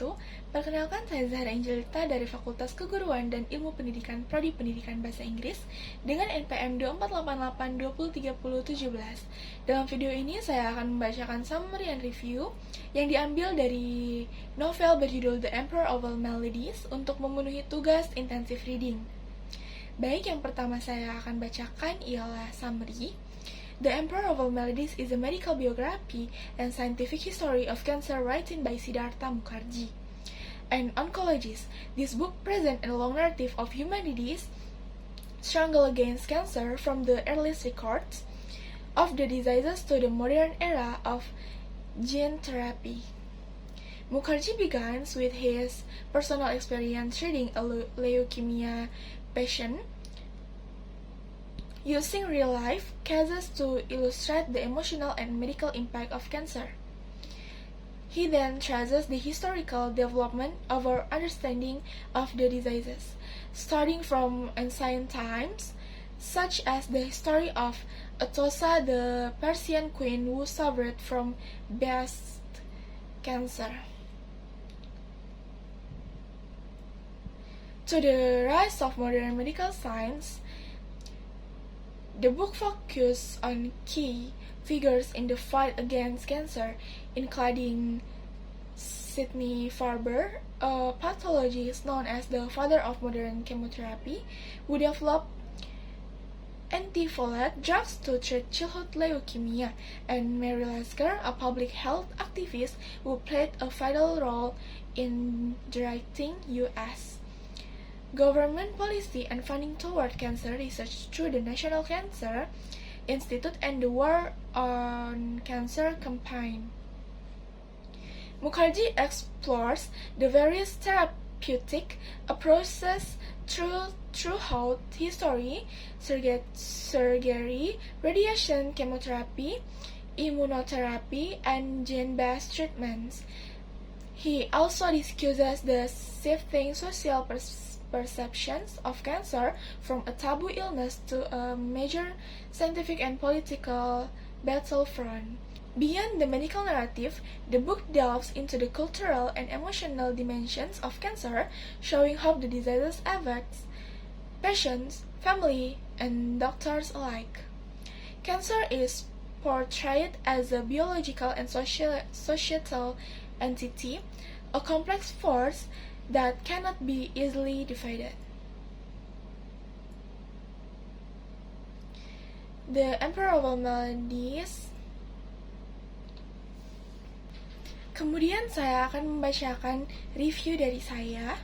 wabarakatuh. Perkenalkan, saya Zahra Angelita dari Fakultas Keguruan dan Ilmu Pendidikan Prodi Pendidikan Bahasa Inggris dengan NPM 2488203017. Dalam video ini saya akan membacakan summary and review yang diambil dari novel berjudul The Emperor of All Melodies untuk memenuhi tugas intensive reading. Baik, yang pertama saya akan bacakan ialah summary. The Emperor of All Melodies is a medical biography and scientific history of cancer written by Siddhartha Mukherjee, an oncologist. This book presents a long narrative of humanity's struggle against cancer from the earliest records of the diseases to the modern era of gene therapy. Mukherjee begins with his personal experience treating a leukemia patient, using real-life cases to illustrate the emotional and medical impact of cancer. He then traces the historical development of our understanding of the diseases, starting from ancient times, such as the story of Atossa, the Persian queen who suffered from breast cancer, to the rise of modern medical science. The book focuses on key figures in the fight against cancer, including Sidney Farber, a pathologist known as the father of modern chemotherapy, who developed anti-folate drugs to treat childhood leukemia, and Mary Lasker, a public health activist who played a vital role in directing U.S. government policy and funding toward cancer research through the National Cancer Institute and the War on Cancer campaign. Mukherjee explores the various therapeutic approaches throughout history: surgery, radiation, chemotherapy, immunotherapy, and gene-based treatments. He also discusses the shifting social perceptions of cancer from a taboo illness to a major scientific and political battlefront. Beyond the medical narrative, the book delves into the cultural and emotional dimensions of cancer, showing how the diseases affect patients, family, and doctors alike. Cancer is portrayed as a biological and societal entity, a complex force that cannot be easily divided. The Emperor of All Melodies. Kemudian saya akan membacakan review dari saya.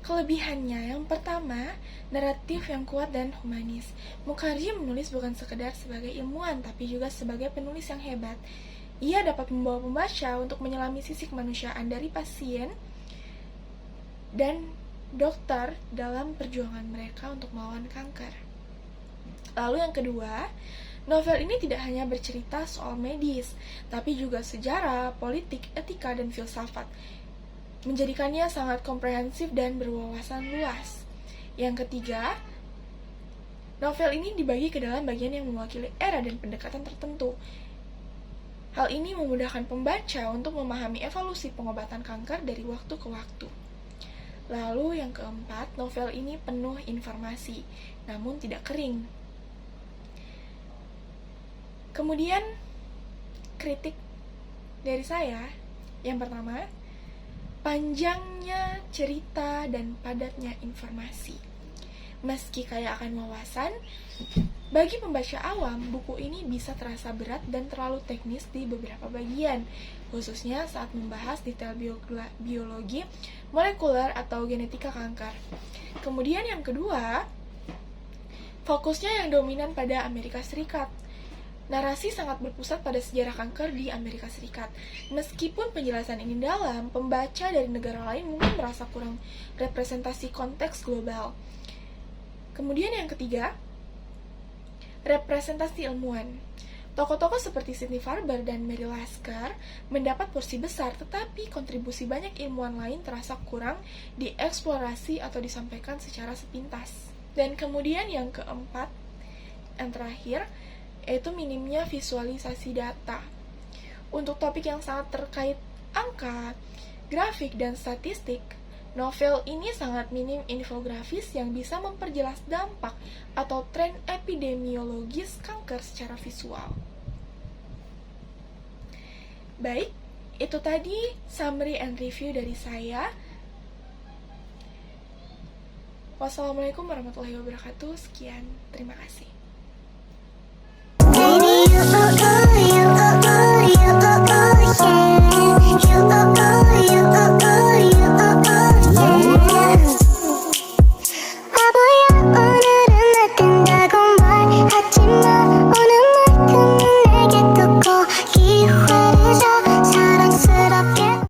Kelebihannya, yang pertama, naratif yang kuat dan humanis. Mukherjee menulis bukan sekedar sebagai ilmuwan, tapi juga sebagai penulis yang hebat. Ia dapat membawa pembaca untuk menyelami sisi kemanusiaan dari pasien dan dokter dalam perjuangan mereka untuk melawan kanker. Lalu yang kedua, novel ini tidak hanya bercerita soal medis, tapi juga sejarah, politik, etika, dan filsafat, menjadikannya sangat komprehensif dan berwawasan luas. Yang ketiga, novel ini dibagi ke dalam bagian yang mewakili era dan pendekatan tertentu. Hal ini memudahkan pembaca untuk memahami evolusi pengobatan kanker dari waktu ke waktu. Lalu yang keempat, novel ini penuh informasi, namun tidak kering. Kemudian, kritik dari saya, yang pertama, panjangnya cerita dan padatnya informasi. Meski kaya akan wawasan, bagi pembaca awam, buku ini bisa terasa berat dan terlalu teknis di beberapa bagian, khususnya saat membahas detail biologi, molekuler, atau genetika kanker. Kemudian yang kedua, fokusnya yang dominan pada Amerika Serikat. Narasi sangat berpusat pada sejarah kanker di Amerika Serikat. Meskipun penjelasan ini dalam, pembaca dari negara lain mungkin merasa kurang representasi konteks global. Kemudian yang ketiga, representasi ilmuwan. Tokoh-tokoh seperti Sidney Farber dan Mary Lasker mendapat porsi besar, tetapi kontribusi banyak ilmuwan lain terasa kurang dieksplorasi atau disampaikan secara sepintas. Dan kemudian yang keempat, yang terakhir, yaitu minimnya visualisasi data. Untuk topik yang sangat terkait angka, grafik, dan statistik, novel ini sangat minim infografis yang bisa memperjelas dampak atau tren epidemiologis kanker secara visual. Baik, itu tadi summary and review dari saya. Wassalamualaikum warahmatullahi wabarakatuh. Sekian, terima kasih.